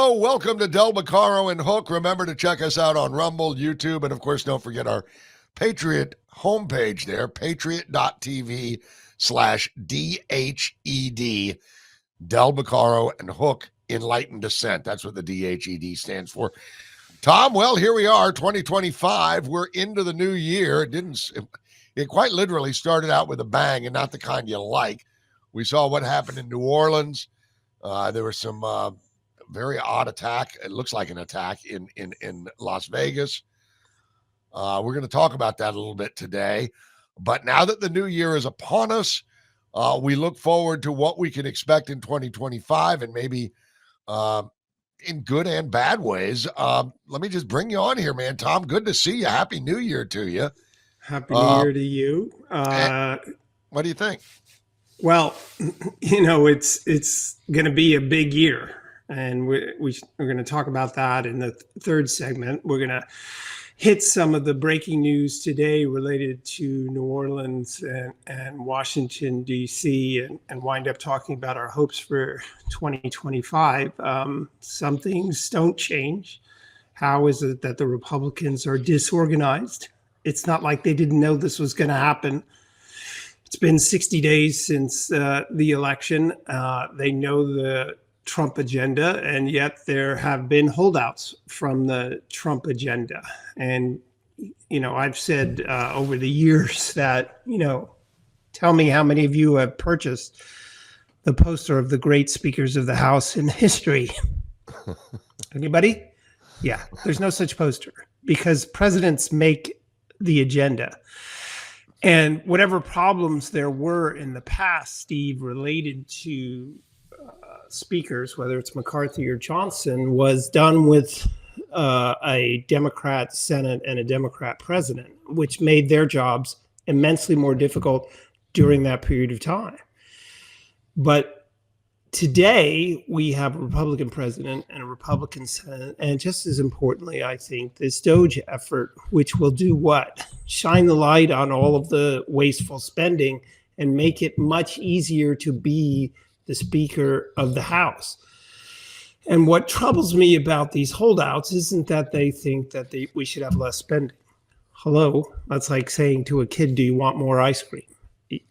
Hello, welcome to Del Macaro and Hook. Remember to check us out on Rumble, YouTube, and of course, don't forget our Patriot homepage there, patriot.tv/DHED, Del Macaro and Hook, Enlightened Dissent. That's what the DHED stands for. Tom, well, here we are, 2025. We're into the new year. It quite literally started out with a bang, and not the kind you like. We saw what happened in New Orleans. There was some very odd attack. It looks like an attack in Las Vegas. We're going to talk about that a little bit today. But now that the new year is upon us, we look forward to what we can expect in 2025 and maybe in good and bad ways. Let me just bring you on here, man. Tom, good to see you. Happy New Year to you. Happy New Year to you. What do you think? Well, it's going to be a big year. And we're going to talk about that in the third segment. We're going to hit some of the breaking news today related to New Orleans and Washington, D.C., and wind up talking about our hopes for 2025. Some things don't change. How is it that the Republicans are disorganized? It's not like they didn't know this was going to happen. It's been 60 days since the election. They know the Trump agenda, and yet there have been holdouts from the Trump agenda. And, I've said over the years that, tell me how many of you have purchased the poster of the great speakers of the House in history. Anybody? Yeah, there's no such poster because presidents make the agenda. And whatever problems there were in the past, Steve, related to speakers, whether it's McCarthy or Johnson, was done with a Democrat Senate and a Democrat president, which made their jobs immensely more difficult during that period of time. But today we have a Republican president and a Republican Senate, and just as importantly, I think, this DOGE effort, which will do what? Shine the light on all of the wasteful spending and make it much easier to be the Speaker of the House. And what troubles me about these holdouts isn't that they think that we should have less spending. Hello, that's like saying to a kid, do you want more ice cream?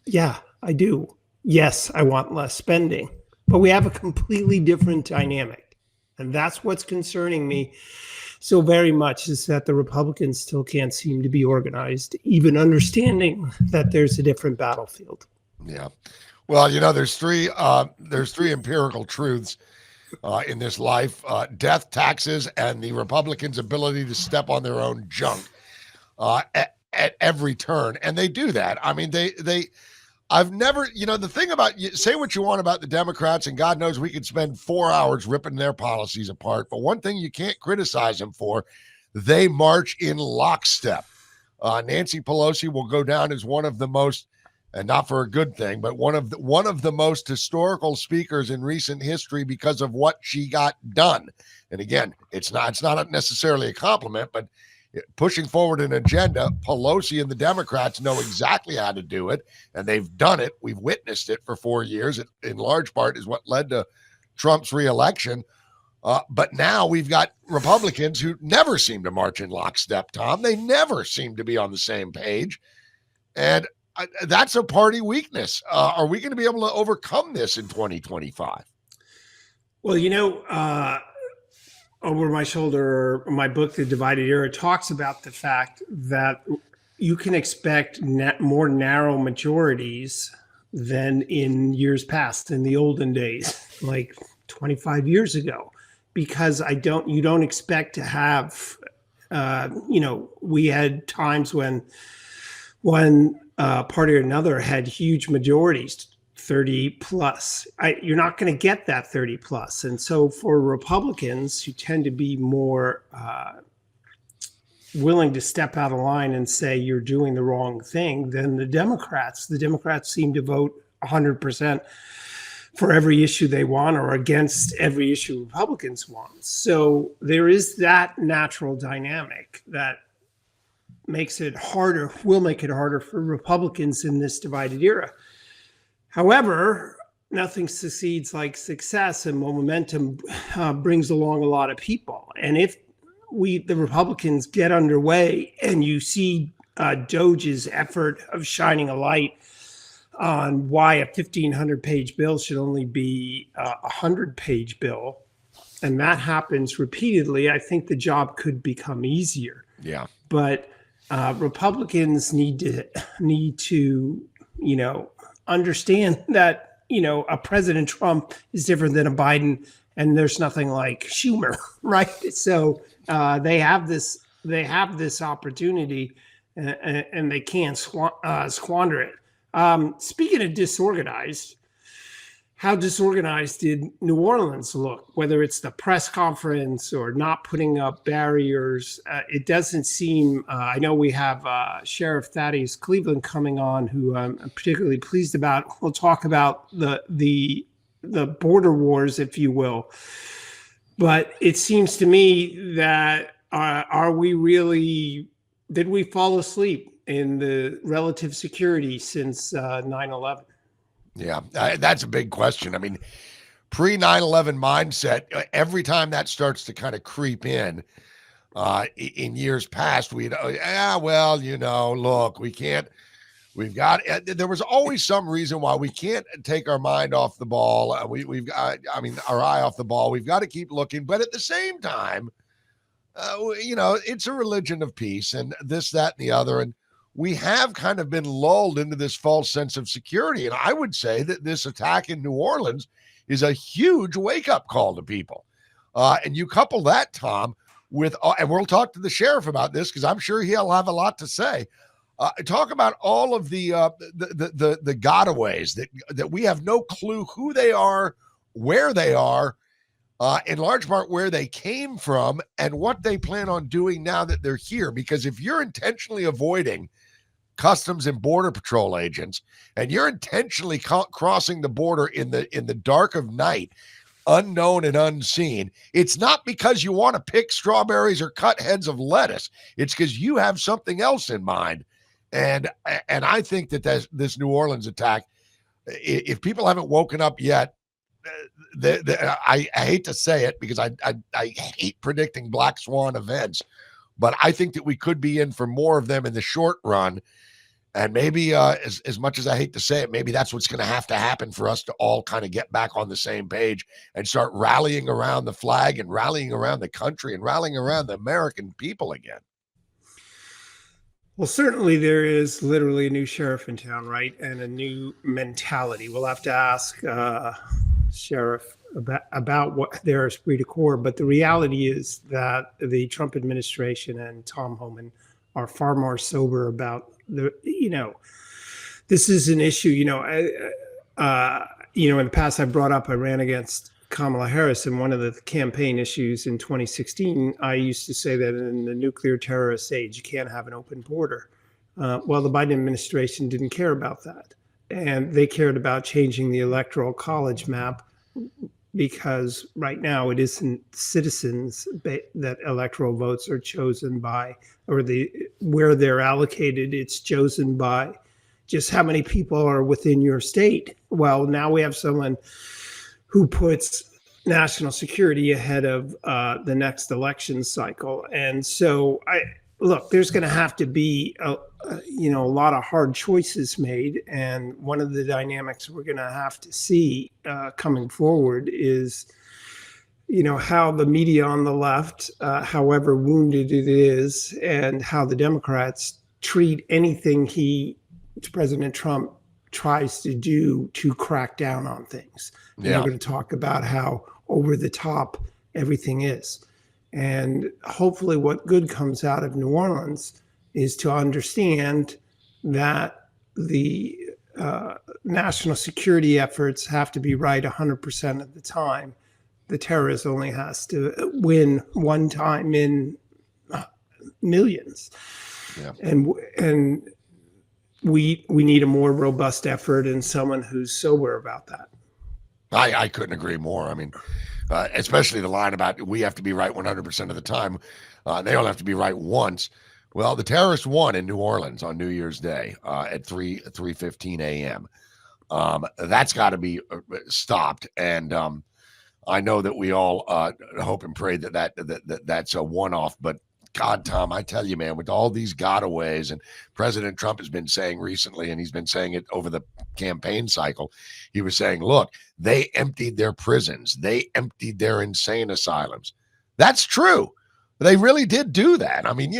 Yeah, I do. Yes, I want less spending. But we have a completely different dynamic. And that's what's concerning me so very much, is that the Republicans still can't seem to be organized, even understanding that there's a different battlefield. Yeah. Well, there's three empirical truths in this life: death, taxes, and the Republicans' ability to step on their own junk at every turn. And they do that. I mean, I've never, the thing about, say what you want about the Democrats, and God knows we could spend 4 hours ripping their policies apart. But one thing you can't criticize them for, they march in lockstep. Nancy Pelosi will go down as one of the most, and not for a good thing, but one of the most historical speakers in recent history because of what she got done. And again, it's not necessarily a compliment, but pushing forward an agenda, Pelosi and the Democrats know exactly how to do it, and they've done it. We've witnessed it for 4 years. It, in large part, is what led to Trump's reelection. But now we've got Republicans who never seem to march in lockstep, Tom. They never seem to be on the same page. And that's a party weakness. Are we going to be able to overcome this in 2025? Well, over my shoulder, my book, The Divided Era, talks about the fact that you can expect more narrow majorities than in years past, in the olden days, like 25 years ago, because you don't expect to have, we had times when one party or another had huge majorities, 30 plus. You're not going to get that 30 plus. And so for Republicans who tend to be more willing to step out of line and say you're doing the wrong thing than the Democrats seem to vote 100% for every issue they want or against every issue Republicans want. So there is that natural dynamic that will make it harder for Republicans in this divided era. However, nothing succeeds like success, and momentum brings along a lot of people. And if the Republicans get underway and you see Doge's effort of shining a light on why a 1,500-page bill should only be a 100-page bill, and that happens repeatedly, I think the job could become easier. Yeah. But Republicans need to, understand that, a President Trump is different than a Biden, and there's nothing like Schumer, right? So they have this opportunity, and they can't squander it. Speaking of disorganized, how disorganized did New Orleans look? Whether it's the press conference or not putting up barriers, it doesn't seem. I know we have Sheriff Thaddeus Cleveland coming on, who I'm particularly pleased about. We'll talk about the border wars, if you will. But it seems to me that did we fall asleep in the relative security since 9/11? Yeah, that's a big question. I mean, pre 9/11 mindset, every time that starts to kind of creep in years past, look, there was always some reason why we can't take our mind off the ball. Our eye off the ball. We've got to keep looking. But at the same time, it's a religion of peace and this, that, and the other. And we have kind of been lulled into this false sense of security. And I would say that this attack in New Orleans is a huge wake-up call to people. And you couple that, Tom, with, and we'll talk to the sheriff about this because I'm sure he'll have a lot to say. Talk about all of the gotaways that we have no clue who they are, where they are, in large part where they came from, and what they plan on doing now that they're here. Because if you're intentionally avoiding Customs and Border Patrol agents, and you're intentionally crossing the border in the dark of night, unknown and unseen, it's not because you want to pick strawberries or cut heads of lettuce. It's because you have something else in mind. And I think that this New Orleans attack, if people haven't woken up yet, I hate to say it because I hate predicting black swan events, but I think that we could be in for more of them in the short run. And maybe as much as I hate to say it, maybe that's what's going to have to happen for us to all kind of get back on the same page and start rallying around the flag and rallying around the country and rallying around the American people again. Well, certainly there is literally a new sheriff in town, right? And a new mentality. We'll have to ask Sheriff about what their esprit de corps, but the reality is that the Trump administration and Tom Homan are far more sober about this is an issue. In the past I brought up I ran against Kamala Harris, and one of the campaign issues in 2016, I used to say that in the nuclear terrorist age, you can't have an open border. Well, the Biden administration didn't care about that. And they cared about changing the electoral college map, because right now it isn't citizens that electoral votes are chosen by, or where they're allocated. It's chosen by just how many people are within your state. Well, now we have someone who puts national security ahead of the next election cycle. And so there's going to have to be a lot of hard choices made. And one of the dynamics we're going to have to see coming forward is, how the media on the left, however wounded it is, and how the Democrats treat anything President Trump tries to do to crack down on things. Yeah. We're going to talk about how over the top everything is. And hopefully what good comes out of New Orleans is to understand that the national security efforts have to be right 100% of the time. The terrorist only has to win one time in millions. Yeah. And we need a more robust effort and someone who's sober about that. I couldn't agree more. I mean, especially the line about we have to be right 100% of the time. They don't have to be right once. Well, the terrorists won in New Orleans on New Year's Day at 3:15 a.m. That's got to be stopped. And I know that we all hope and pray that's a one-off, but God, Tom, I tell you, man, with all these gotaways, and President Trump has been saying recently, and he's been saying it over the campaign cycle, he was saying, look, they emptied their prisons. They emptied their insane asylums. That's true. They really did do that. I mean,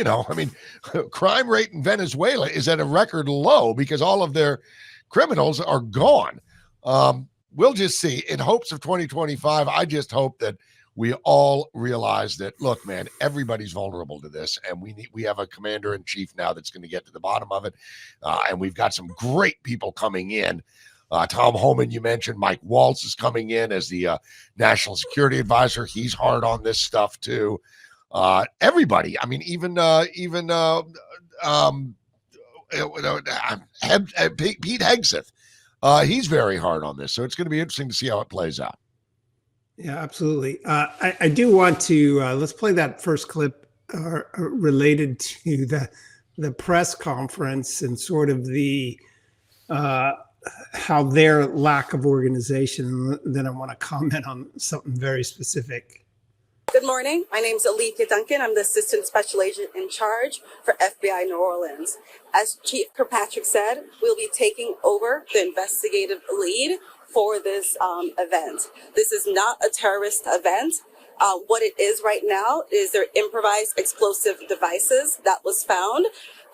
crime rate in Venezuela is at a record low because all of their criminals are gone. We'll just see. In hopes of 2025, I just hope that we all realize that, look, man, everybody's vulnerable to this, and we have a commander-in-chief now that's going to get to the bottom of it, and we've got some great people coming in. Tom Homan, you mentioned. Mike Waltz is coming in as the national security advisor. He's hard on this stuff too. Everybody. I mean, even Pete Hegseth. He's very hard on this, so it's going to be interesting to see how it plays out. Yeah, absolutely. I do want to let's play that first clip related to the press conference and sort of the how their lack of organization. Then I want to comment on something very specific. Good morning. My name is Alethea Duncan. I'm the Assistant Special Agent in charge for FBI New Orleans. As Chief Kirkpatrick said, we'll be taking over the investigative lead for this event. This is not a terrorist event. What it is right now is their improvised explosive devices that was found,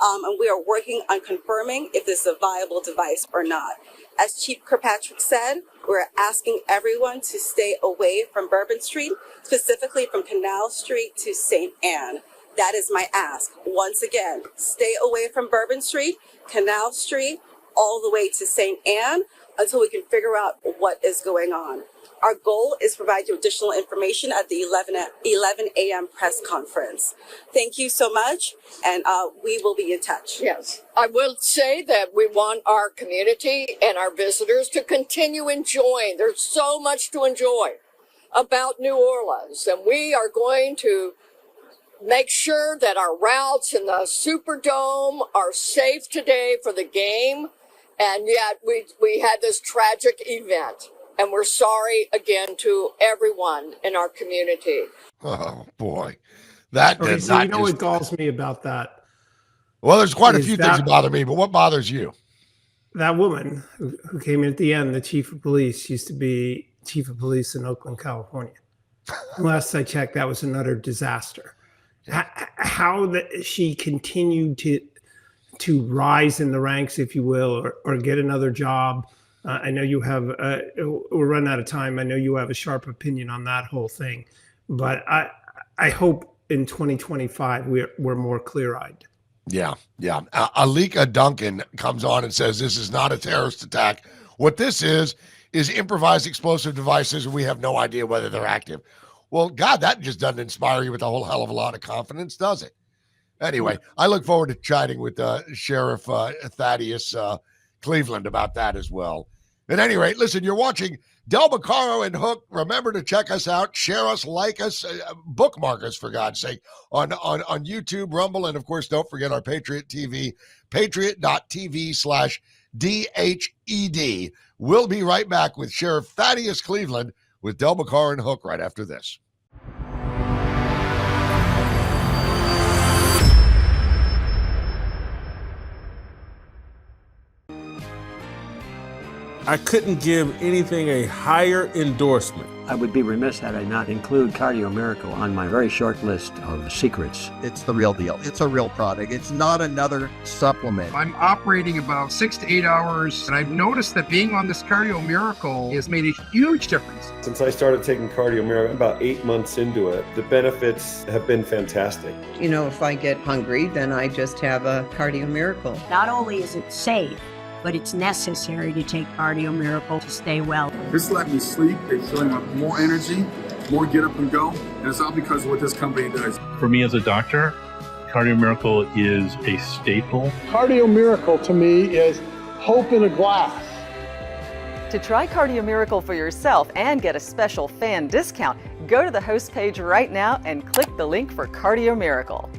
and we are working on confirming if this is a viable device or not. As Chief Kirkpatrick said, we're asking everyone to stay away from Bourbon Street, specifically from Canal Street to St. Anne. That is my ask. Once again, stay away from Bourbon Street, Canal Street, all the way to St. Anne until we can figure out what is going on. Our goal is to provide you additional information at the 11 a.m. press conference. Thank you so much, and we will be in touch. Yes, I will say that we want our community and our visitors to continue enjoying. There's so much to enjoy about New Orleans, and we are going to make sure that our routes in the Superdome are safe today for the game. And yet we had this tragic event, and we're sorry again to everyone in our community. Oh boy, that okay, so you know what galls me about that? Well, there's quite a few things that bother me, but what bothers you? That woman who came in at the end, the chief of police, used to be chief of police in Oakland, California. Last I checked, that was an utter disaster. How that she continued to rise in the ranks, if you will, or get another job. I know you have, we're running out of time. I know you have a sharp opinion on that whole thing, but I hope in 2025 we're more clear-eyed. Yeah. Alethea Duncan comes on and says this is not a terrorist attack. What this is improvised explosive devices, and we have no idea whether they're active. Well, God, that just doesn't inspire you with a whole hell of a lot of confidence, does it? Anyway, I look forward to chatting with Sheriff Thaddeus Cleveland about that as well. At any rate, listen, you're watching Del Beccaro and Hook. Remember to check us out, share us, like us, bookmark us, for God's sake, on YouTube, Rumble, and, of course, don't forget our Patriot TV, patriot.tv/DHED. We'll be right back with Sheriff Thaddeus Cleveland with Del Beccaro and Hook right after this. I couldn't give anything a higher endorsement. I would be remiss had I not include Cardio Miracle on my very short list of secrets. It's the real deal. It's a real product. It's not another supplement. I'm operating about 6 to 8 hours, and I've noticed that being on this Cardio Miracle has made a huge difference. Since I started taking Cardio Miracle about 8 months into it, the benefits have been fantastic. You know, if I get hungry, then I just have a Cardio Miracle. Not only is it safe, but it's necessary to take Cardio Miracle to stay well. This let me sleep. It's showing up more energy, more get up and go, and it's all because of what this company does. For me as a doctor, Cardio Miracle is a staple. Cardio Miracle to me is hope in a glass. To try Cardio Miracle for yourself and get a special fan discount, go to the host page right now and click the link for Cardio Miracle.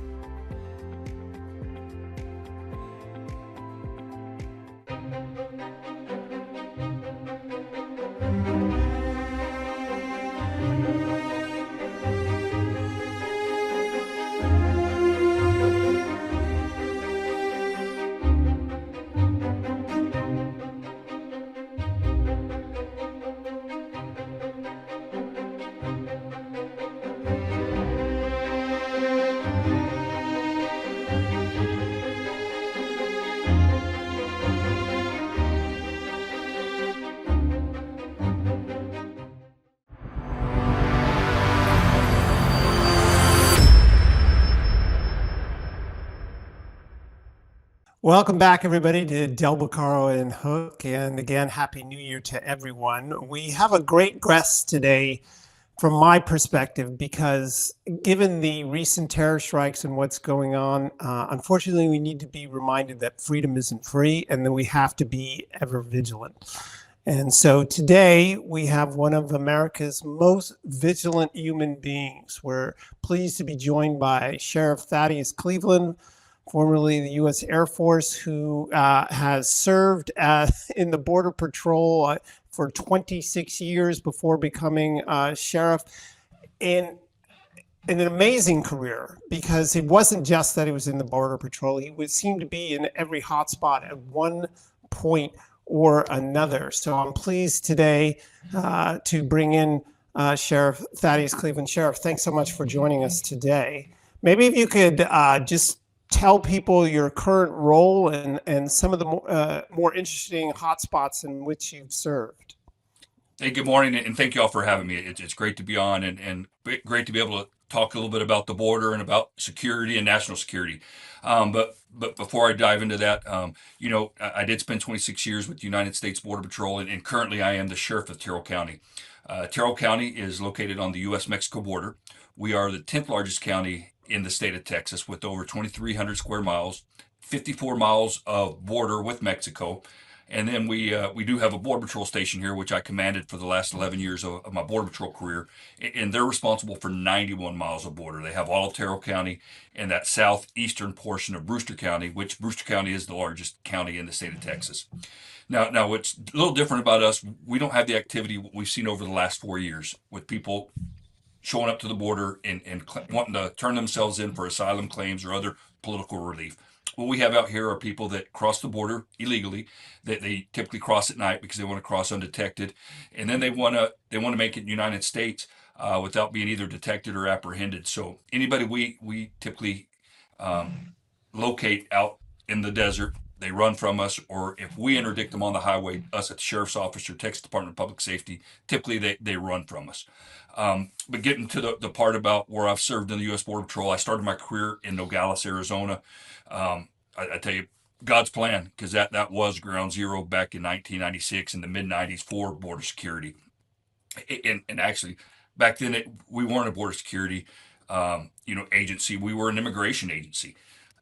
Welcome back, everybody, to Del Bucaro and Hook. And again, Happy New Year to everyone. We have a great guest today from my perspective, because given the recent terror strikes and what's going on, unfortunately, we need to be reminded that freedom isn't free and that we have to be ever vigilant. And so today we have one of America's most vigilant human beings. We're pleased to be joined by Sheriff Thaddeus Cleveland, formerly the U.S. Air Force, who has served in the Border Patrol for 26 years before becoming sheriff, in an amazing career, because it wasn't just that he was in the Border Patrol. He would seem to be in every hotspot at one point or another. So I'm pleased today to bring in Sheriff Thaddeus Cleveland. Sheriff, thanks so much for joining us today. Maybe if you could just tell people your current role and some of the more interesting hotspots in which you've served. Hey, good morning, and thank you all for having me. It's great to be on, and great to be able to talk a little bit about the border and about security and national security. But before I dive into that, I did spend 26 years with the United States Border Patrol, and currently I am the sheriff of Terrell County. Terrell County is located on the U.S.-Mexico border. We are the 10th largest county in the state of Texas, with over 2,300 square miles, 54 miles of border with Mexico. And then we do have a Border Patrol station here, which I commanded for the last 11 years of my Border Patrol career. And they're responsible for 91 miles of border. They have all of Terrell County and that southeastern portion of Brewster County, which Brewster County is the largest county in the state of Texas. Now what's a little different about us, we don't have the activity we've seen over the last 4 years with people showing up to the border and wanting to turn themselves in for asylum claims or other political relief. What we have out here are people that cross the border illegally. That they typically cross at night because they want to cross undetected, and then they want to make it in the United States without being either detected or apprehended. So anybody we typically locate out in the desert, they run from us, or if we interdict them on the highway, us at the Sheriff's Office or Texas Department of Public Safety, typically they run from us. But getting to the part about where I've served in the U.S. Border Patrol, I started my career in Nogales, Arizona. I tell you, God's plan, because that was ground zero back in 1996 in the mid-90s for border security. And actually, back then we weren't a border security agency. We were an immigration agency.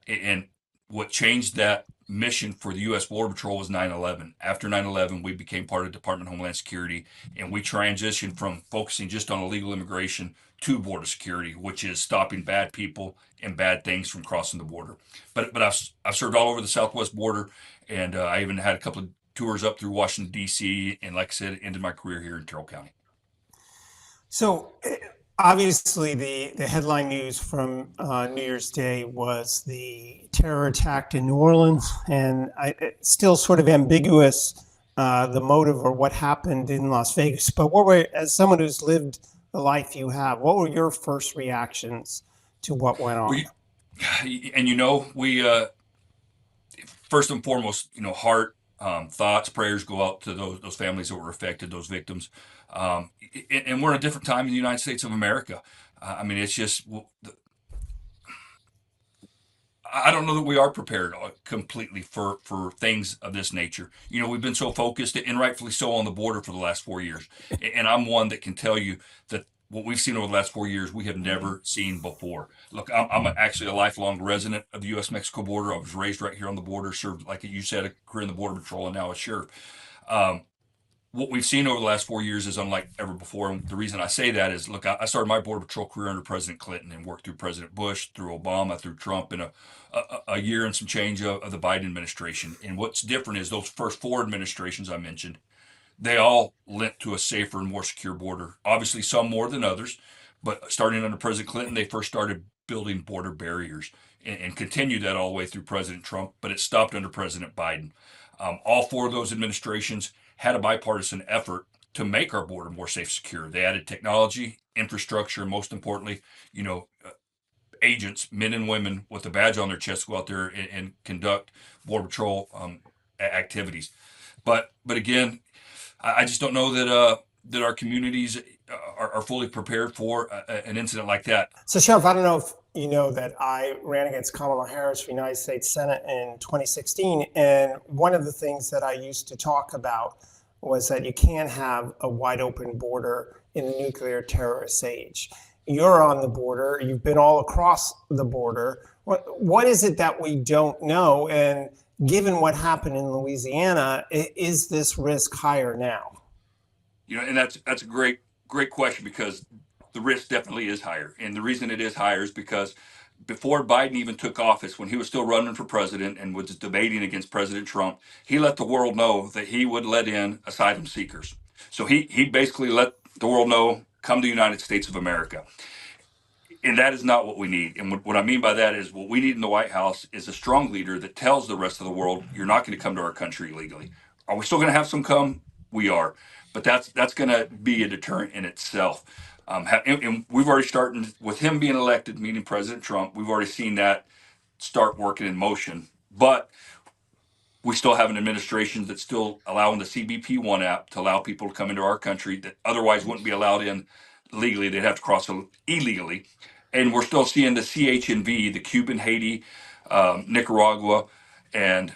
And what changed that mission for the U.S. Border Patrol was 9/11. After 9/11, we became part of Department of Homeland Security, and we transitioned from focusing just on illegal immigration to border security, which is stopping bad people and bad things from crossing the border. But I've served all over the southwest border, and I even had a couple of tours up through Washington, D.C., and like I said, ended my career here in Terrell County. So obviously the headline news from New Year's Day was the terror attack in New Orleans, and it's still sort of ambiguous the motive or what happened in Las Vegas. But as someone who's lived the life you have, what were your first reactions to what went on? We first and foremost, heart, thoughts, prayers go out to those families that were affected, those victims. And we're in a different time in the United States of America. It's just, I don't know that we are prepared completely for things of this nature. We've been so focused, and rightfully so, on the border for the last 4 years. And I'm one that can tell you that what we've seen over the last 4 years, we have never seen before. Look, I'm actually a lifelong resident of the U.S.-Mexico border. I was raised right here on the border, served, like you said, a career in the Border Patrol, and now a sheriff. What we've seen over the last 4 years is unlike ever before. And the reason I say that is, look, I started my Border Patrol career under President Clinton and worked through President Bush, through Obama, through Trump, and a year and some change of the Biden administration. And what's different is those first 4 administrations I mentioned, they all lent to a safer and more secure border. Obviously, some more than others, but starting under President Clinton, they first started building border barriers and continued that all the way through President Trump, but it stopped under President Biden. All 4 of those administrations had a bipartisan effort to make our border more safe, secure. They added technology, infrastructure, and most importantly, agents, men and women with a badge on their chest, go out there and conduct Border Patrol activities. But again, I just don't know that our communities are fully prepared for an incident like that. So, Sheriff, I don't know you know that I ran against Kamala Harris for United States Senate in 2016. And one of the things that I used to talk about was that you can't have a wide open border in the nuclear terrorist age. You're on the border. You've been all across the border. What is it that we don't know? And given what happened in Louisiana, is this risk higher now? You know, and that's a great question, because the risk definitely is higher. And the reason it is higher is because before Biden even took office, when he was still running for president and was debating against President Trump, he let the world know that he would let in asylum seekers. So he basically let the world know, come to the United States of America. And that is not what we need. And what I mean by that is, what we need in the White House is a strong leader that tells the rest of the world, you're not going to come to our country illegally. Are we still going to have some come? We are. But that's going to be a deterrent in itself. And we've already started with him being elected, meaning President Trump. We've already seen that start working in motion. But we still have an administration that's still allowing the CBP One app to allow people to come into our country that otherwise wouldn't be allowed in legally. They'd have to cross illegally. And we're still seeing the CHNV, the Cuban, Haiti, Nicaragua, and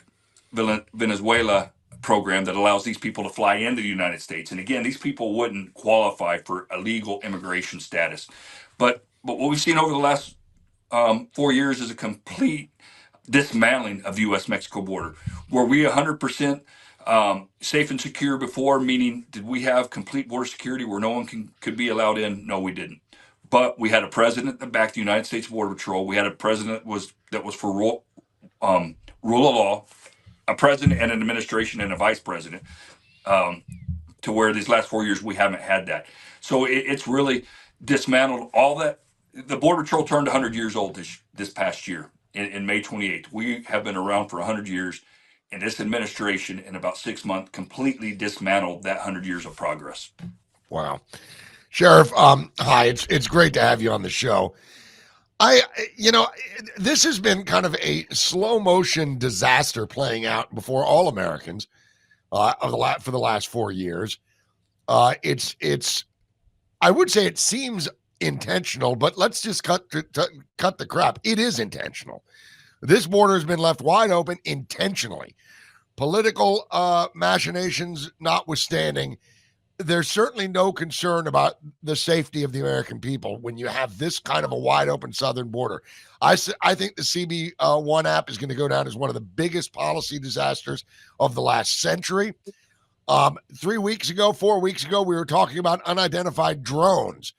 Venezuela program that allows these people to fly into the United States. And again, these people wouldn't qualify for a legal immigration status. But what we've seen over the last 4 years is a complete dismantling of the U.S.-Mexico border. Were we 100% safe and secure before, meaning did we have complete border security where no one could be allowed in? No, we didn't. But we had a president that backed the United States Border Patrol. We had a president that was for rule of law, a president and an administration and a vice president, to where these last 4 years we haven't had that. So it's really dismantled all that. The Border Patrol turned 100 years old this past year in May 28th. We have been around for 100 years, and this administration in about 6 months completely dismantled that 100 years of progress. Wow. Sheriff, hi, it's great to have you on the show. This has been kind of a slow motion disaster playing out before all Americans for the last 4 years. I would say it seems intentional, but let's just cut the crap. It is intentional. This border has been left wide open intentionally. Political machinations notwithstanding, there's certainly no concern about the safety of the American people when you have this kind of a wide open southern border. I think the CB One app is going to go down as one of the biggest policy disasters of the last century. 4 weeks ago, we were talking about unidentified drones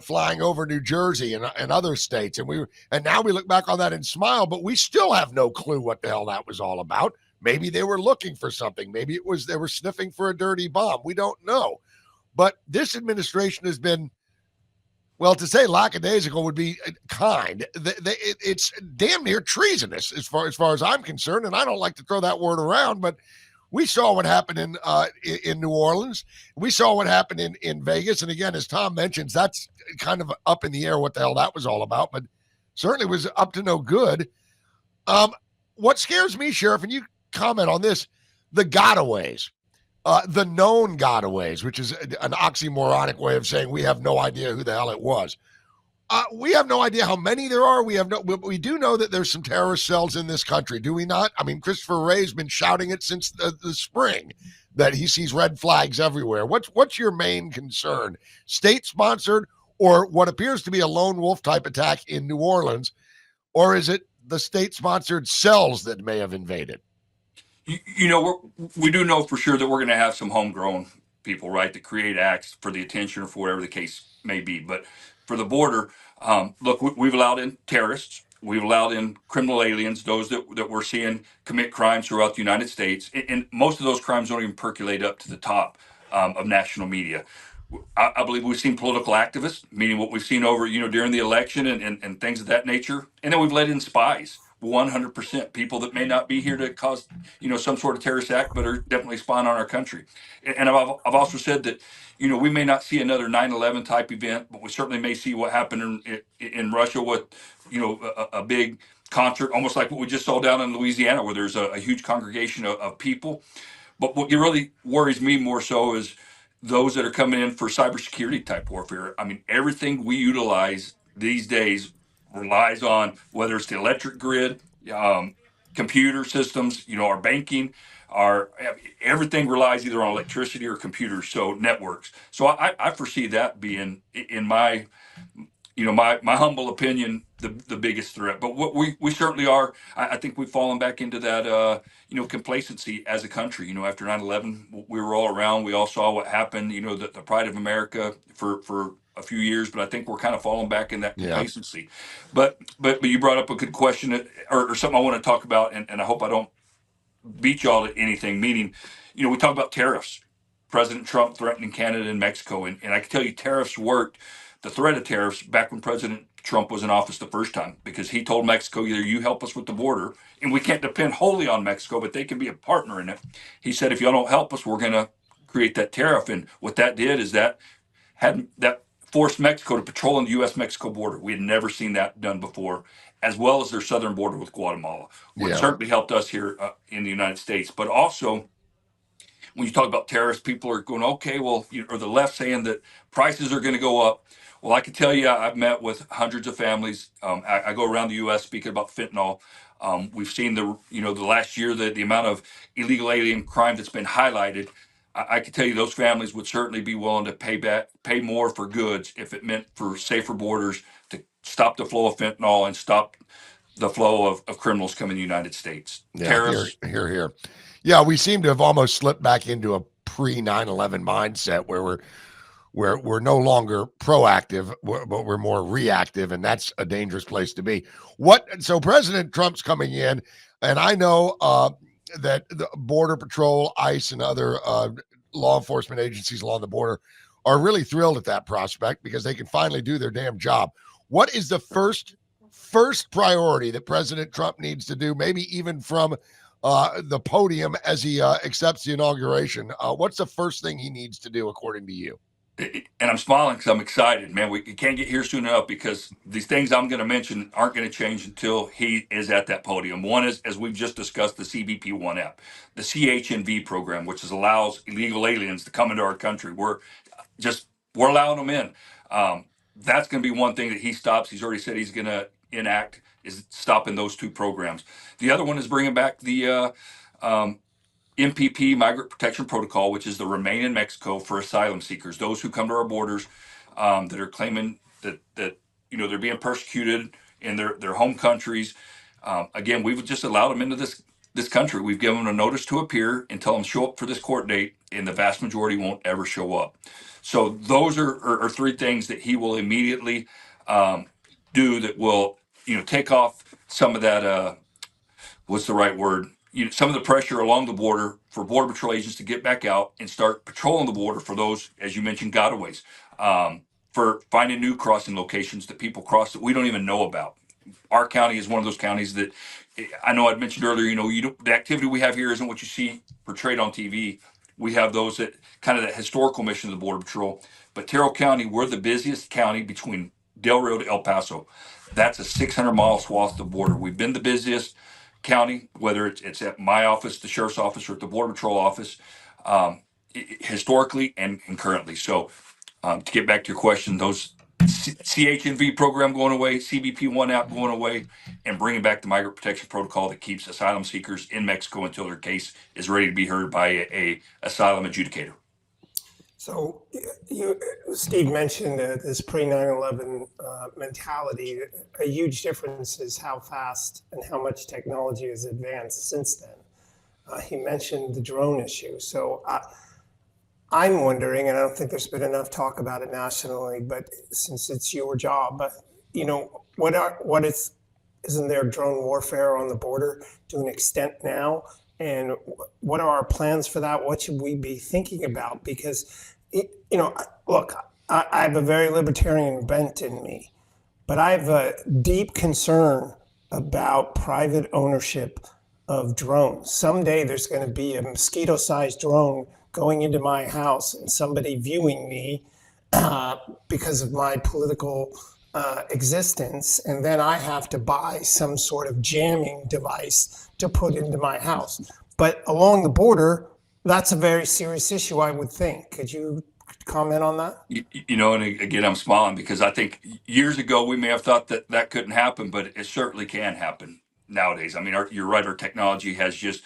flying over New Jersey and other states. And now we look back on that and smile, but we still have no clue what the hell that was all about. Maybe they were looking for something. Maybe they were sniffing for a dirty bomb. We don't know. But this administration has been, well, to say lackadaisical would be kind. It's damn near treasonous as far as I'm concerned. And I don't like to throw that word around, but we saw what happened in New Orleans. We saw what happened in Vegas. And again, as Tom mentions, that's kind of up in the air what the hell that was all about, but certainly was up to no good. What scares me, Sheriff, and you comment on this, the gotaways, the known gotaways, which is an oxymoronic way of saying we have no idea who the hell it was. We have no idea how many there are. We do know that there's some terrorist cells in this country, do we not? I mean, Christopher Wray's been shouting it since the spring that he sees red flags everywhere. What's your main concern? State-sponsored or what appears to be a lone wolf type attack in New Orleans, or is it the state-sponsored cells that may have invaded? We do know for sure that we're going to have some homegrown people, right, that create acts for the attention or for whatever the case may be. But for the border, look, we've allowed in terrorists. We've allowed in criminal aliens, those that we're seeing commit crimes throughout the United States. And most of those crimes don't even percolate up to the top of national media. I believe we've seen political activists, meaning what we've seen over, during the election and things of that nature. And then we've let in spies. 100% people that may not be here to cause, some sort of terrorist act, but are definitely spying on our country. And I've also said that, we may not see another 9/11 type event, but we certainly may see what happened in Russia with, a big concert, almost like what we just saw down in Louisiana, where there's a huge congregation of people. But what really worries me more so is those that are coming in for cybersecurity type warfare. I mean, everything we utilize these days relies on, whether it's the electric grid, computer systems, our banking, everything relies either on electricity or computers, so networks. So I foresee that being, in my my humble opinion, the biggest threat. But what we certainly are, I think we've fallen back into that complacency as a country. After 9/11, we were all around, we all saw what happened, the pride of America for a few years, but I think we're kind of falling back in that complacency. But you brought up a good question, or something I want to talk about, and I hope I don't beat y'all to anything, meaning, we talk about tariffs. President Trump threatening Canada and Mexico. And I can tell you tariffs worked, the threat of tariffs, back when President Trump was in office the first time, because he told Mexico, either you help us with the border, and we can't depend wholly on Mexico, but they can be a partner in it. He said, if y'all don't help us, we're going to create that tariff. And what that did is that forced Mexico to patrol the U.S.-Mexico border. We had never seen that done before, as well as their southern border with Guatemala, which certainly helped us here in the United States. But also, when you talk about tariffs, people are going, okay, well, or the left saying that prices are going to go up. Well, I can tell you, I've met with hundreds of families. I go around the U.S. speaking about fentanyl. We've seen the last year, the amount of illegal alien crime that's been highlighted. I can tell you those families would certainly be willing to pay more for goods if it meant for safer borders, to stop the flow of fentanyl and stop the flow of criminals coming to the United States. Yeah, Tariffs. Here. Yeah, we seem to have almost slipped back into a pre-9/11 mindset where we're no longer proactive, but we're more reactive, and that's a dangerous place to be. So President Trump's coming in, and I know that the Border Patrol, ICE, and other law enforcement agencies along the border are really thrilled at that prospect, because they can finally do their damn job. What is the first priority that President Trump needs to do, maybe even from the podium as he accepts the inauguration? What's the first thing he needs to do, according to you? And I'm smiling because I'm excited, man. We can't get here soon enough, because these things I'm going to mention aren't going to change until he is at that podium. One is, as we've just discussed, the CBP One app, the CHNV program, which allows illegal aliens to come into our country. We're allowing them in. That's going to be one thing that he stops. He's already said he's going to enact, is stopping those two programs. The other one is bringing back the MPP, Migrant Protection Protocol, which is the Remain in Mexico for asylum seekers, those who come to our borders that are claiming that they're being persecuted in their home countries. Again, we've just allowed them into this country. We've given them a notice to appear and tell them show up for this court date, and the vast majority won't ever show up. So those are three things that he will immediately do that will take off some of that. What's the right word? Some of the pressure along the border for Border Patrol agents to get back out and start patrolling the border for those, as you mentioned, gotaways, for finding new crossing locations that people cross that we don't even know about. Our county is one of those counties that I know I'd mentioned earlier. The activity we have here isn't what you see portrayed on TV. We have those that kind of that historical mission of the Border Patrol. But Terrell County, we're the busiest county between Del Rio to El Paso. That's a 600-mile swath of the border. We've been the busiest county, whether it's at my office, the sheriff's office, or at the Border Patrol office, historically and currently. So to get back to your question, those CHNV program going away, CBP One app going away, and bringing back the Migrant Protection Protocol that keeps asylum seekers in Mexico until their case is ready to be heard by a asylum adjudicator. So Steve mentioned this pre-9/11 mentality. A huge difference is how fast and how much technology has advanced since then. He mentioned the drone issue. So I'm wondering, and I don't think there's been enough talk about it nationally, but since it's your job, isn't there drone warfare on the border to an extent now? And what are our plans for that? What should we be thinking about? Because, look, I have a very libertarian bent in me, but I have a deep concern about private ownership of drones. Someday there's going to be a mosquito-sized drone going into my house and somebody viewing me because of my political existence, and then I have to buy some sort of jamming device to put into my house. But along the border, that's a very serious issue, I would think. Could you comment on that? You know, and again, I'm smiling because I think years ago we may have thought that that couldn't happen, but it certainly can happen nowadays. I mean, you're right. Our technology has just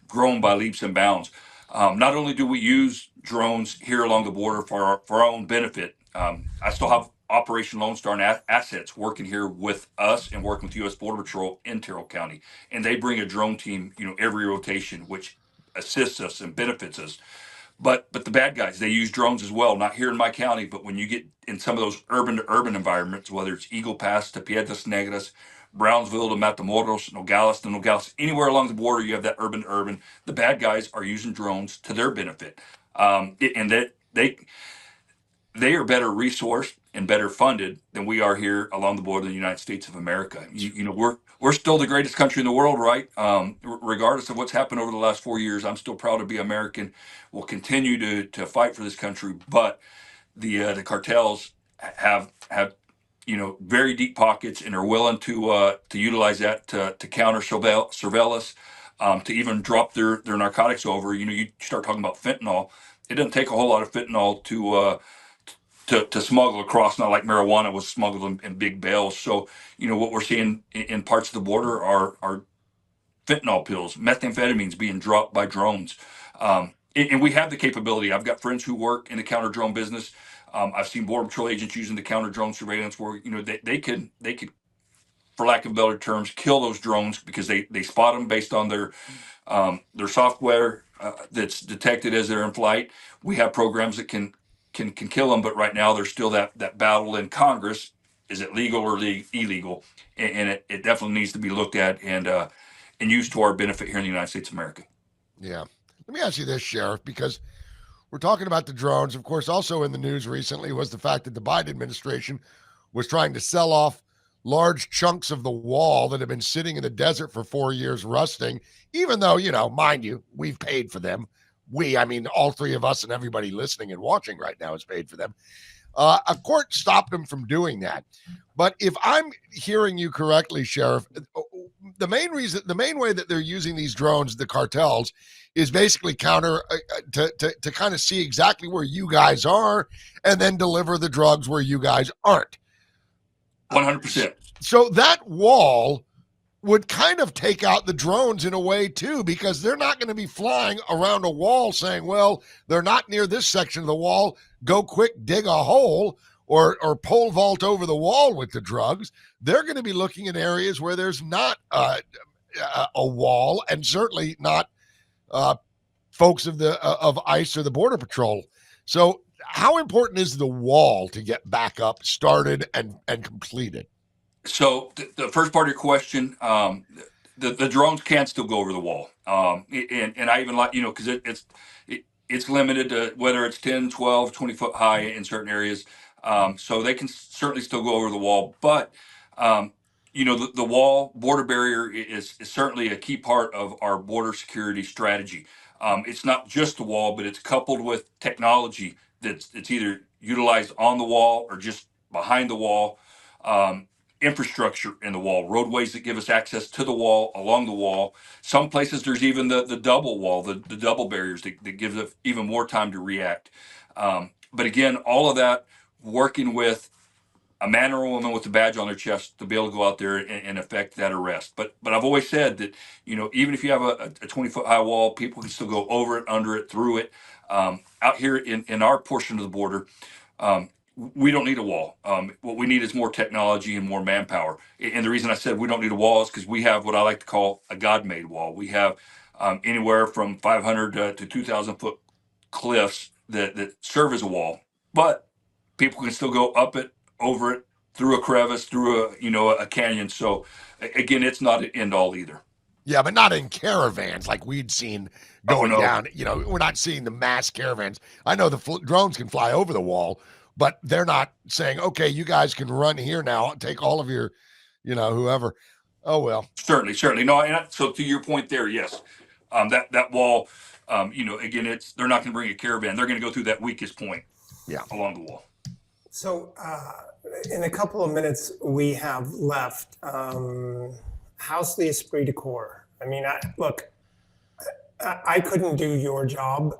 grown by leaps and bounds. Not only do we use drones here along the border for our own benefit, I still have Operation Lone Star and assets working here with us and working with U.S. Border Patrol in Terrell County, and they bring a drone team, you know, every rotation, which assists us and benefits us. But the bad guys, they use drones as well, not here in my county, but when you get in some of those urban to urban environments, whether it's Eagle Pass to Piedras Negras, Brownsville to Matamoros, Nogales to Nogales, anywhere along the border, you have that urban to urban. The bad guys are using drones to their benefit, and that they are better resourced and better funded than we are here along the border of the United States of America. You know, we're still the greatest country in the world, right? Regardless of what's happened over the last 4 years, I'm still proud to be American. We'll continue to fight for this country, but the cartels have you know, very deep pockets and are willing to utilize that to counter surveil us, to even drop their narcotics over. You know, you start talking about fentanyl. It doesn't take a whole lot of fentanyl to smuggle across, not like marijuana was smuggled in big bales. So, you know, what we're seeing in parts of the border are fentanyl pills, methamphetamines being dropped by drones. And we have the capability. I've got friends who work in the counter drone business. I've seen Border Patrol agents using the counter drone surveillance where, you know, they could, for lack of better terms, kill those drones because they spot them based on their software that's detected as they're in flight. We have programs that can kill them, but right now there's still that battle in Congress. Is it legal or illegal? And it definitely needs to be looked at and used to our benefit here in the United States of America. Yeah. Let me ask you this, Sheriff, because we're talking about the drones. Of course, also in the news recently was the fact that the Biden administration was trying to sell off large chunks of the wall that have been sitting in the desert for 4 years rusting, even though, you know, mind you, we've paid for them. I mean, all three of us and everybody listening and watching right now has paid for them. A court stopped them from doing that. But if I'm hearing you correctly, Sheriff, the main way that they're using these drones, the cartels, is basically counter to kind of see exactly where you guys are and then deliver the drugs where you guys aren't. 100%. So that wall would kind of take out the drones in a way too, because they're not going to be flying around a wall saying, well, they're not near this section of the wall. Go quick, dig a hole or pole vault over the wall with the drugs. They're going to be looking in areas where there's not a wall, and certainly not folks of ICE or the Border Patrol. So how important is the wall to get back up, started, and completed? So the first part of your question, the drones can still go over the wall. And I even like, you know, because it's limited to whether it's 10, 12, 20 foot high in certain areas. So they can certainly still go over the wall. But, you know, the wall border barrier is certainly a key part of our border security strategy. It's not just the wall, but it's coupled with technology that's either utilized on the wall or just behind the wall. Infrastructure in the wall, roadways that give us access to the wall, along the wall. Some places there's even the double wall, the double barriers that gives us even more time to react. But again, all of that working with a man or a woman with a badge on their chest to be able to go out there and effect that arrest. But I've always said that, you know, even if you have a 20-foot high wall, people can still go over it, under it, through it. Out here in our portion of the border, we don't need a wall. What we need is more technology and more manpower. And the reason I said we don't need a wall is because we have what I like to call a God-made wall. We have anywhere from 500 to 2,000 foot cliffs that serve as a wall, but people can still go up it, over it, through a crevice, through a canyon. So again, it's not an end all either. Yeah, but not in caravans like we'd seen going down. You know, we're not seeing the mass caravans. I know the drones can fly over the wall, but they're not saying, okay, you guys can run here now, take all of your, you know, whoever. Oh, well. Certainly. No, and so to your point there, yes, that wall, you know, again, they're not going to bring a caravan. They're going to go through that weakest point along the wall. So in a couple of minutes we have left, how's the esprit de corps? I mean, look, I couldn't do your job,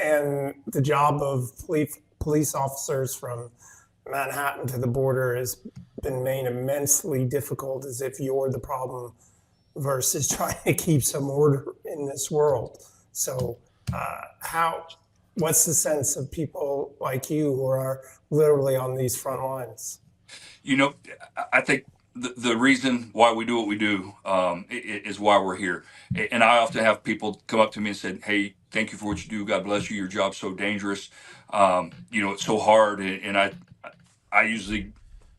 and the job of police officers from Manhattan to the border has been made immensely difficult, as if you're the problem versus trying to keep some order in this world. So what's the sense of people like you who are literally on these front lines? You know, I think the reason why we do what we do is why we're here. And I often have people come up to me and say, "Hey, thank you for what you do. God bless you. Your job's so dangerous. It's so hard." And I usually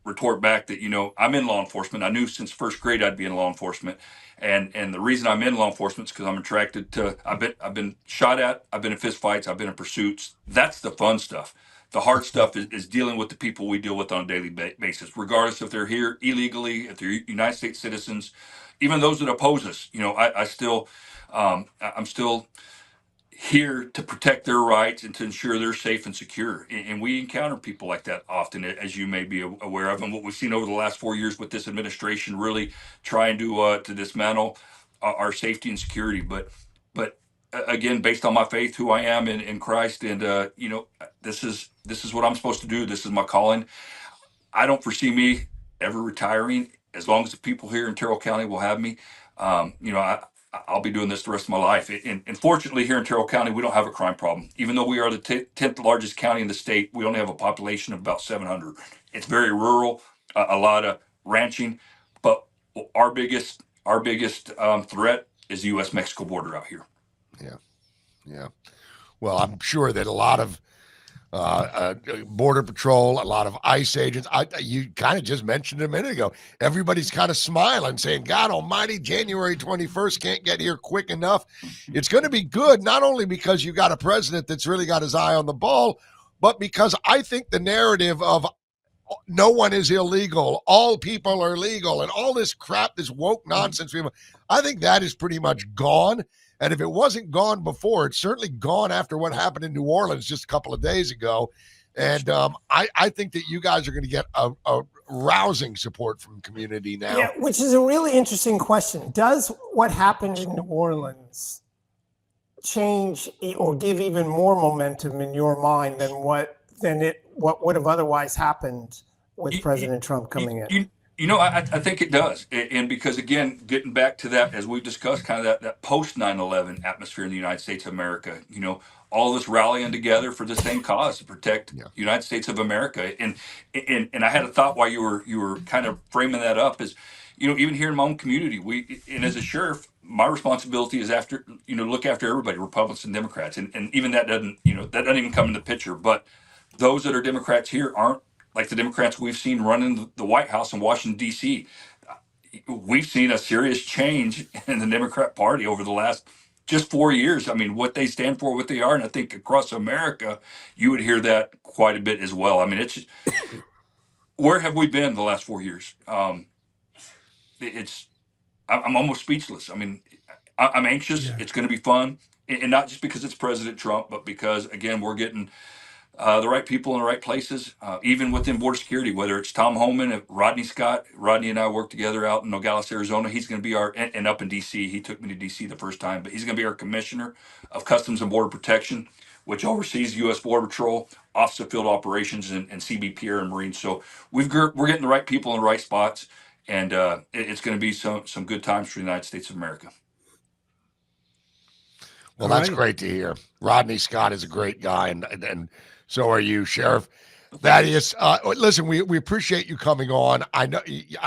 retort back that, I'm in law enforcement. I knew since first grade I'd be in law enforcement. And the reason I'm in law enforcement is because I'm attracted to, I've been shot at, I've been in fist fights, I've been in pursuits. That's the fun stuff. The hard stuff is dealing with the people we deal with on a daily basis, regardless if they're here illegally, if they're United States citizens, even those that oppose us. I'm still here to protect their rights and to ensure they're safe and secure. And we encounter people like that often, as you may be aware of. And what we've seen over the last 4 years with this administration really trying to dismantle our safety and security. But again, based on my faith, who I am in Christ, and this is what I'm supposed to do. This is my calling. I don't foresee me ever retiring as long as the people here in Terrell County will have me. I'll be doing this the rest of my life. And fortunately, here in Terrell County, we don't have a crime problem. Even though we are the 10th largest county in the state, we only have a population of about 700. It's very rural, a lot of ranching, but our biggest threat is the U.S.-Mexico border out here. Yeah. Well, I'm sure that a lot of Border Patrol, a lot of ICE agents, you kind of just mentioned a minute ago, everybody's kind of smiling, saying, God almighty, January 21st can't get here quick enough. It's going to be good, not only because you got a president that's really got his eye on the ball, but because I think the narrative of no one is illegal, all people are legal, and all this crap, this woke nonsense, I think that is pretty much gone. And if it wasn't gone before, it's certainly gone after what happened in New Orleans just a couple of days ago. And I think that you guys are going to get a rousing support from the community now. Yeah, which is a really interesting question. Does what happened in New Orleans change or give even more momentum in your mind than what would have otherwise happened with President Trump coming in? I think it does. And because, again, getting back to that, as we've discussed, kind of that post 9/11 atmosphere in the United States of America, all this rallying together for the same cause, to protect the United States of America. And I had a thought while you were kind of framing that up is, even here in my own community, and as a sheriff, my responsibility is look after everybody, Republicans and Democrats. And even that doesn't even come into the picture. But those that are Democrats here aren't like the Democrats we've seen running the White House in Washington, D.C. We've seen a serious change in the Democrat Party over the last just 4 years. I mean, what they stand for, what they are, and I think across America, you would hear that quite a bit as well. I mean, it's just, where have we been the last 4 years? I'm almost speechless. I mean, I'm anxious. It's going to be fun, and not just because it's President Trump, but because, again, we're getting the right people in the right places, even within border security, whether it's Tom Homan, Rodney Scott. Rodney and I work together out in Nogales, Arizona. He's going to be and up in D.C. He took me to D.C. the first time, but he's going to be our Commissioner of Customs and Border Protection, which oversees U.S. Border Patrol, Office of Field Operations, and CBP Air and Marine. So we're getting the right people in the right spots, and it's going to be some good times for the United States of America. Well, that's great to hear. Rodney Scott is a great guy, and so are you, Sheriff. Thaddeus, listen, we appreciate you coming on. I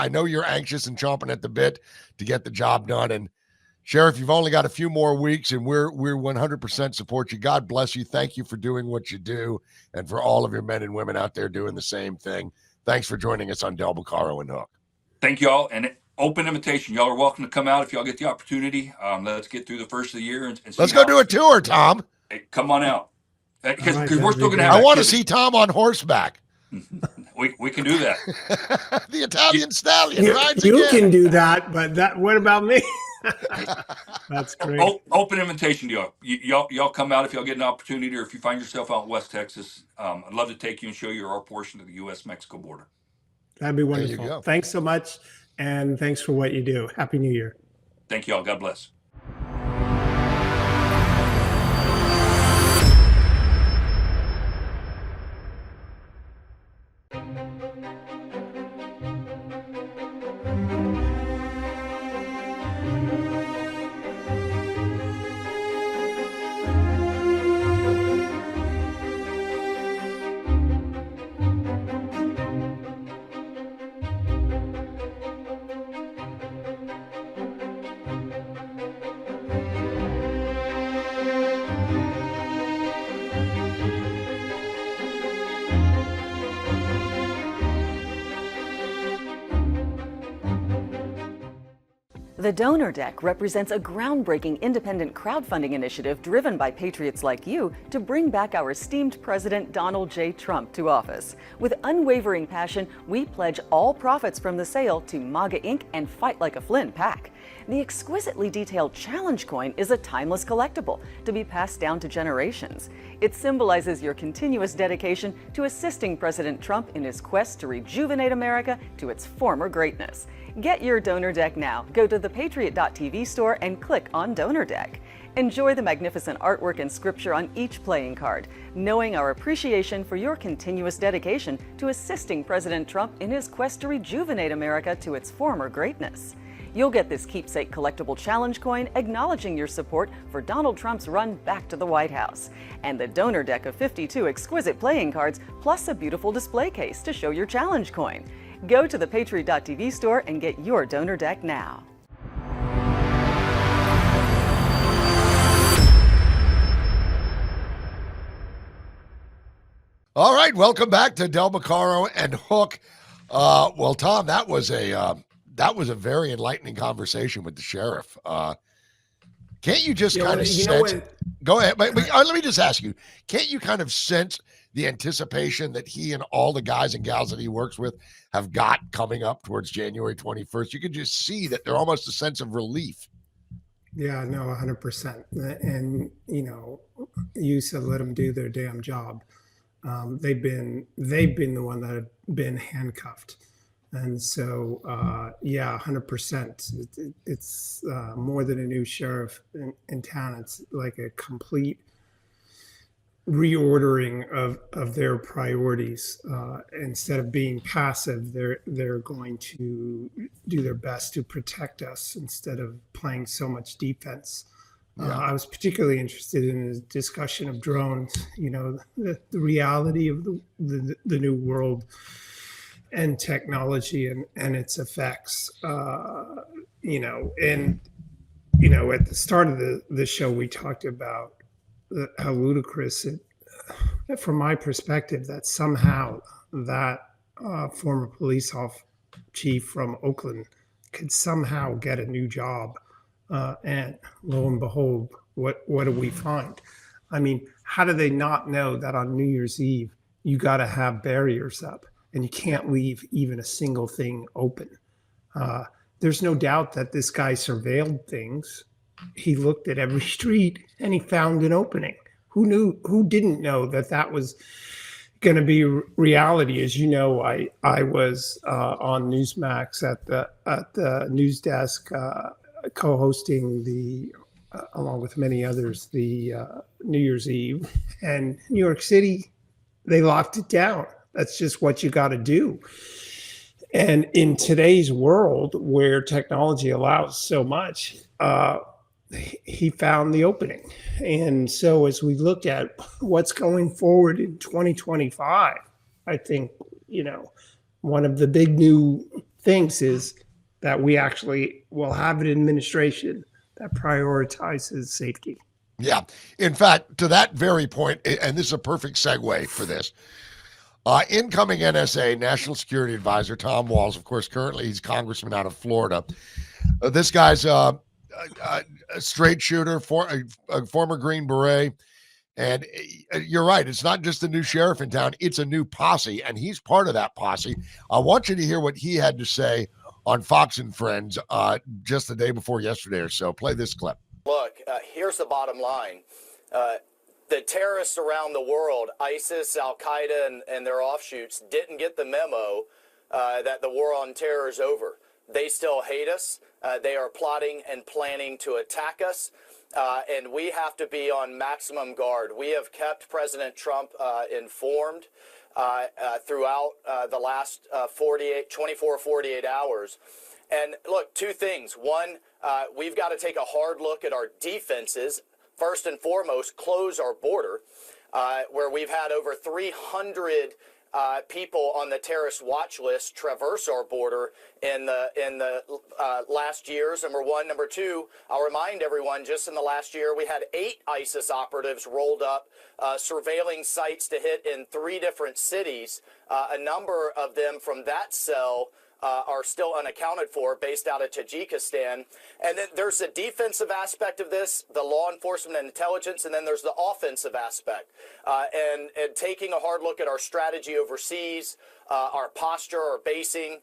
know you're anxious and chomping at the bit to get the job done. And Sheriff, you've only got a few more weeks, and we're 100% support you. God bless you. Thank you for doing what you do, and for all of your men and women out there doing the same thing. Thanks for joining us on Del Beccaro and Hook. Thank you all, and open invitation. Y'all are welcome to come out if y'all get the opportunity. Let's get through the first of the year and let's go do a tour, Tom. Hey, come on out. Because we're still going to have. I want to see Tom on horseback. We can do that. The Italian stallion rides you again. can do that, but what about me? That's great. Open invitation to y'all. Y'all come out if y'all get an opportunity, or if you find yourself out in West Texas. I'd love to take you and show you our portion of the U.S.-Mexico border. That'd be wonderful. Thanks so much, and thanks for what you do. Happy New Year. Thank you all. God bless. The Donor Deck represents a groundbreaking independent crowdfunding initiative driven by patriots like you to bring back our esteemed President Donald J. Trump to office. With unwavering passion, we pledge all profits from the sale to MAGA Inc. and Fight Like a Flynn PAC. The exquisitely detailed challenge coin is a timeless collectible to be passed down to generations. It symbolizes your continuous dedication to assisting President Trump in his quest to rejuvenate America to its former greatness. Get your Donor Deck now. Go to thepatriot.tv store and click on Donor Deck. Enjoy the magnificent artwork and scripture on each playing card, knowing our appreciation for your continuous dedication to assisting President Trump in his quest to rejuvenate America to its former greatness. You'll get this keepsake collectible challenge coin acknowledging your support for Donald Trump's run back to the White House, and the Donor Deck of 52 exquisite playing cards, plus a beautiful display case to show your challenge coin. Go to the Patriot.tv store and get your Donor Deck now. All right, welcome back to Del Macaro and Hook. Well, Tom, that was a very enlightening conversation with the sheriff. Can't you just kind of sense? Go ahead. But let me just ask you, can't you kind of sense the anticipation that he and all the guys and gals that he works with have got coming up towards January 21st? You can just see that they're almost a sense of relief. Yeah, no, 100%. And, you know, you said let them do their damn job. They've been the one that have been handcuffed. And so, yeah, 100%. It's more than a new sheriff in town. It's like a complete reordering of their priorities. Instead of being passive, they're going to do their best to protect us instead of playing so much defense. Yeah. I was particularly interested in the discussion of drones. You know, the reality of the new world and technology and its effects. You know, and you know, at the start of the show, we talked about how ludicrous it, from my perspective, that somehow that former police chief from Oakland could somehow get a new job. And lo and behold, what do we find? I mean, how do they not know that on New Year's Eve, you got to have barriers up and you can't leave even a single thing open? There's no doubt that this guy surveilled things. He looked at every street and he found an opening. Who didn't know that was going to be reality? As you know, I was on Newsmax at the news desk, co-hosting along with many others, the New Year's Eve, and New York City, they locked it down. That's just what you got to do. And in today's world where technology allows so much, he found the opening. And so as we look at what's going forward in 2025, I think, you know, one of the big new things is that we actually will have an administration that prioritizes safety. Yeah. In fact, to that very point, and this is a perfect segue for this, incoming NSA National Security Advisor Tom Walls, of course, currently he's congressman out of Florida. This guy's a straight shooter, a former Green Beret. And you're right. It's not just a new sheriff in town. It's a new posse, and he's part of that posse. I want you to hear what he had to say on Fox and Friends just the day before yesterday or so. Play this clip. Look, here's the bottom line. The terrorists around the world, ISIS, Al-Qaeda, and their offshoots, didn't get the memo that the war on terror is over. They still hate us. They are plotting and planning to attack us. And we have to be on maximum guard. We have kept President Trump informed throughout the last 48 hours. And look, two things. One, we've got to take a hard look at our defenses. First and foremost, close our border, where we've had over 300 people on the terrorist watch list traverse our border in the last years. Number one. Number two, I'll remind everyone, just in the last year, we had 8 ISIS operatives rolled up, surveilling sites to hit in 3 different cities. A number of them from that cell are still unaccounted for, based out of Tajikistan. And then there's the defensive aspect of this, the law enforcement and intelligence, and then there's the offensive aspect. And taking a hard look at our strategy overseas, our posture, our basing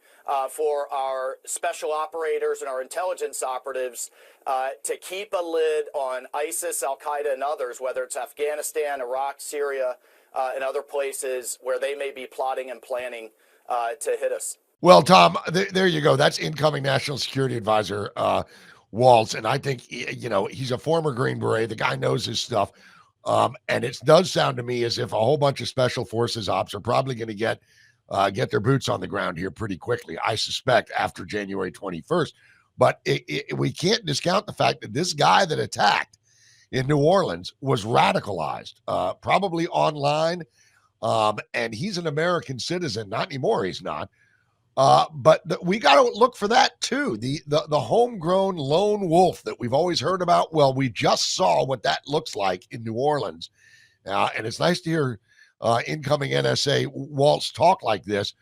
for our special operators and our intelligence operatives to keep a lid on ISIS, Al-Qaeda, and others, whether it's Afghanistan, Iraq, Syria, and other places where they may be plotting and planning to hit us. Well, Tom, there you go. That's incoming National Security Advisor Waltz, and I think he's a former Green Beret. The guy knows his stuff, and it does sound to me as if a whole bunch of Special Forces ops are probably going to get their boots on the ground here pretty quickly. I suspect after January 21st, but we can't discount the fact that this guy that attacked in New Orleans was radicalized, probably online, and he's an American citizen. Not anymore, he's not. But we got to look for that too. The homegrown lone wolf that we've always heard about. Well, we just saw what that looks like in New Orleans, and it's nice to hear incoming NSA Waltz talk like this.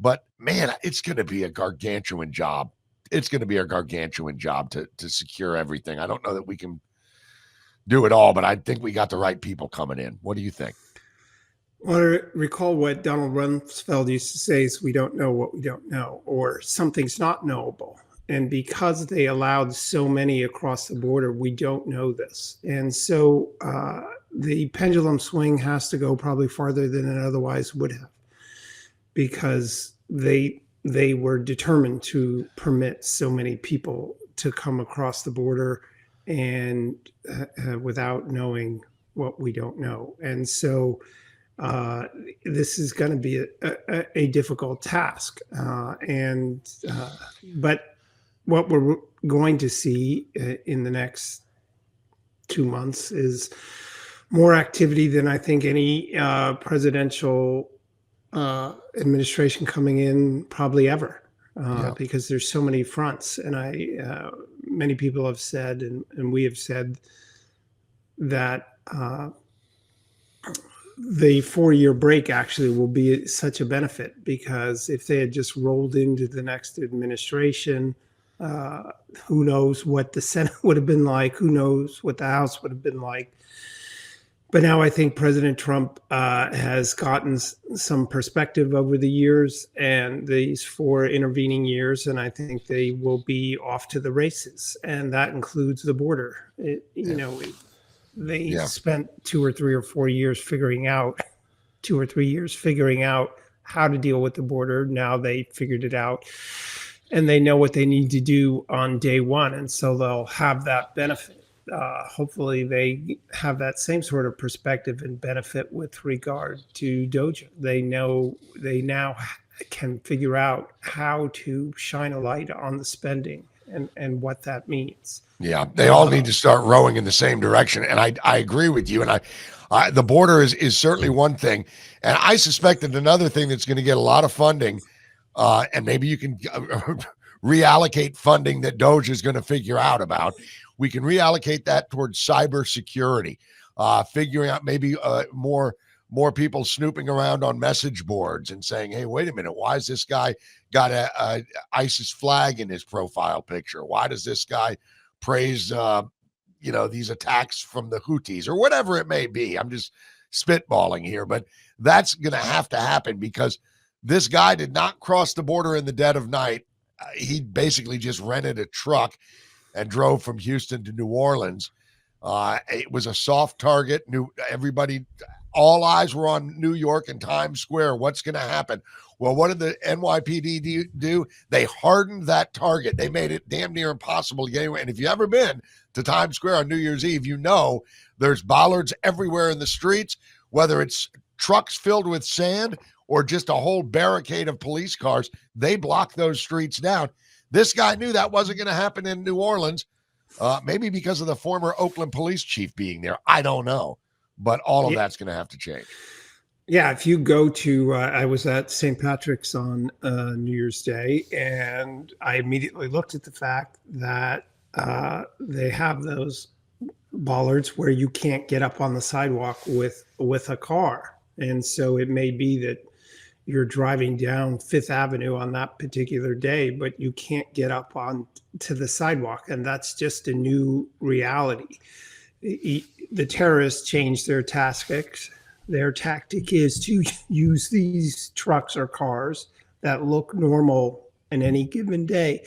But man, it's going to be a gargantuan job. It's going to be a gargantuan job to secure everything. I don't know that we can do it all, but I think we got the right people coming in. What do you think? Well, I recall what Donald Rumsfeld used to say is we don't know what we don't know, or something's not knowable. And because they allowed so many across the border, we don't know this. And so the pendulum swing has to go probably farther than it otherwise would have, because they were determined to permit so many people to come across the border and without knowing what we don't know. And so this is going to be a difficult task. But what we're going to see in the next 2 months is more activity than I think any presidential administration coming in probably ever, because there's so many fronts. And many people have said, and we have said, that the 4-year break actually will be such a benefit, because if they had just rolled into the next administration, who knows what the Senate would have been like, who knows what the House would have been like. But now I think President Trump has gotten some perspective over the years and these 4 intervening years, and I think they will be off to the races, and that includes the border. They spent 2 or 3 or 4 years figuring out how to deal with the border. Now they figured it out, and they know what they need to do on day one, and so they'll have that benefit. Hopefully they have that same sort of perspective and benefit with regard to DOJA. They now can figure out how to shine a light on the spending and what that means. Yeah, they all need to start rowing in the same direction. And I agree with you. And the border is certainly one thing. And I suspect that another thing that's going to get a lot of funding, and maybe you can reallocate funding that DOJ is going to figure out about. We can reallocate that towards cybersecurity, figuring out maybe more people snooping around on message boards and saying, hey, wait a minute, why has this guy got a ISIS flag in his profile picture? Why does this guy praise these attacks from the Houthis or whatever it may be? I'm just spitballing here, but that's going to happen, because this guy did not cross the border in the dead of night. He basically just rented a truck and drove from Houston to New Orleans. It was a soft target. All eyes were on New York and Times Square. What's going to happen? Well, what did the NYPD do? They hardened that target. They made it damn near impossible to get anywhere. And if you've ever been to Times Square on New Year's Eve, there's bollards everywhere in the streets, whether it's trucks filled with sand or just a whole barricade of police cars. They block those streets down. This guy knew that wasn't going to happen in New Orleans, maybe because of the former Oakland police chief being there. I don't know, but all of that's going to have to change. Yeah, if you go to, I was at St. Patrick's on New Year's Day, and I immediately looked at the fact that they have those bollards where you can't get up on the sidewalk with a car. And so it may be that you're driving down Fifth Avenue on that particular day, but you can't get up on to the sidewalk, and that's just a new reality. The terrorists changed their tactics. Their tactic is to use these trucks or cars that look normal in any given day.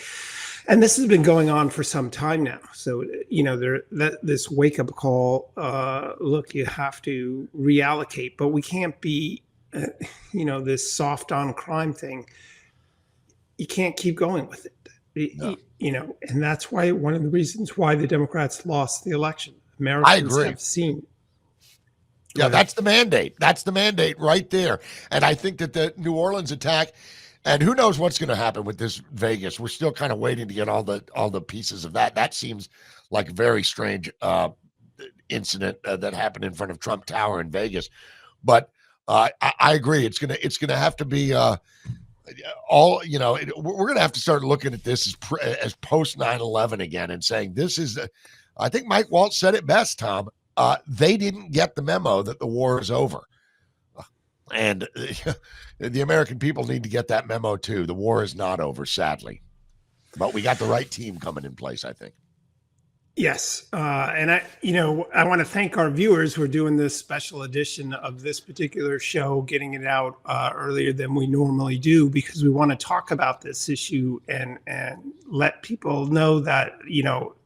And this has been going on for some time now. So, this wake-up call, look, you have to reallocate, but we can't be, this soft on crime thing. You can't keep going with it. No. And that's why one of the reasons why the Democrats lost the election. Americans have seen. Yeah, that's the mandate. That's the mandate right there. And I think that the New Orleans attack, and who knows what's going to happen with this Vegas. We're still kind of waiting to get all the pieces of that. That seems like a very strange incident that happened in front of Trump Tower in Vegas. But I agree. It's gonna have to be we're going to have to start looking at this as post 9/11 again and saying this is. I think Mike Waltz said it best, Tom. They didn't get the memo that the war is over. And the American people need to get that memo too. The war is not over, sadly. But we got the right team coming in place, I think. Yes. And I want to thank our viewers who are doing this special edition of this particular show, getting it out earlier than we normally do, because we want to talk about this issue and let people know that,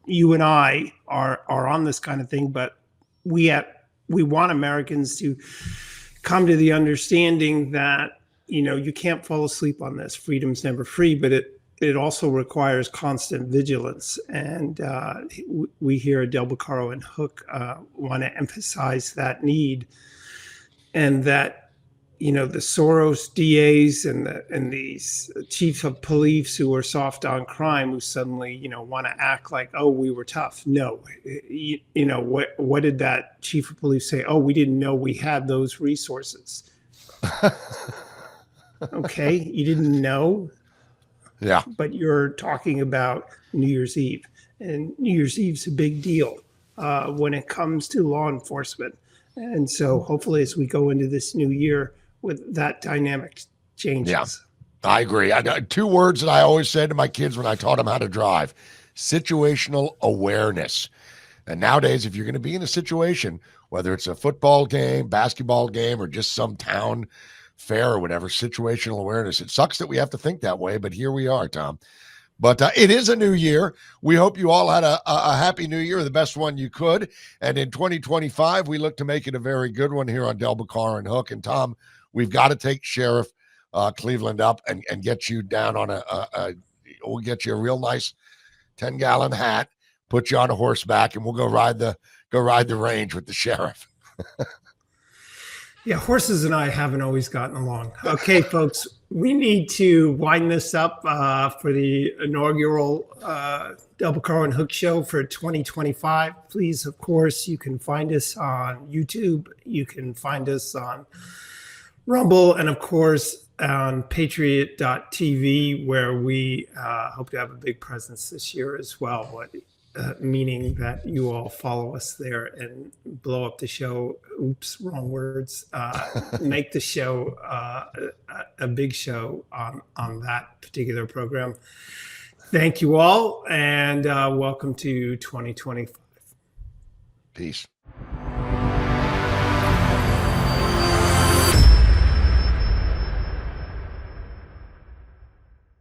you and I are on this kind of thing, but we want Americans to come to the understanding that, you can't fall asleep on this. Freedom's never free, but it also requires constant vigilance. And we here at Del Beccaro and Hook want to emphasize that need, and that, the Soros DAs and these chief of police who are soft on crime, who suddenly, want to act like, oh, we were tough. No, what did that chief of police say? Oh, we didn't know we had those resources. Okay, you didn't know? Yeah. But you're talking about New Year's Eve, and New Year's Eve's a big deal when it comes to law enforcement. And so hopefully as we go into this new year, with that dynamic changes. Yeah, I agree. I got 2 words that I always said to my kids when I taught them how to drive: situational awareness. And nowadays, if you're going to be in a situation, whether it's a football game, basketball game, or just some town fair or whatever, situational awareness. It sucks that we have to think that way, but here we are, Tom. But it is a new year. We hope you all had a happy new year, the best one you could. And in 2025, we look to make it a very good one here on Del Beccaro and Hook. And Tom, we've got to take Sheriff Cleveland up and get you down on we'll get you a real nice 10-gallon hat, put you on a horseback, and we'll go ride the range with the sheriff. Yeah, horses and I haven't always gotten along. Okay, folks, we need to wind this up for the inaugural Del Beccaro and Hook show for 2025. Please, of course, you can find us on YouTube. You can find us on Rumble, and of course on Patriot.tv, where we hope to have a big presence this year as well, meaning that you all follow us there and blow up the show. Oops, wrong words. Make the show a big show on that particular program. Thank you all, and welcome to 2025. Peace.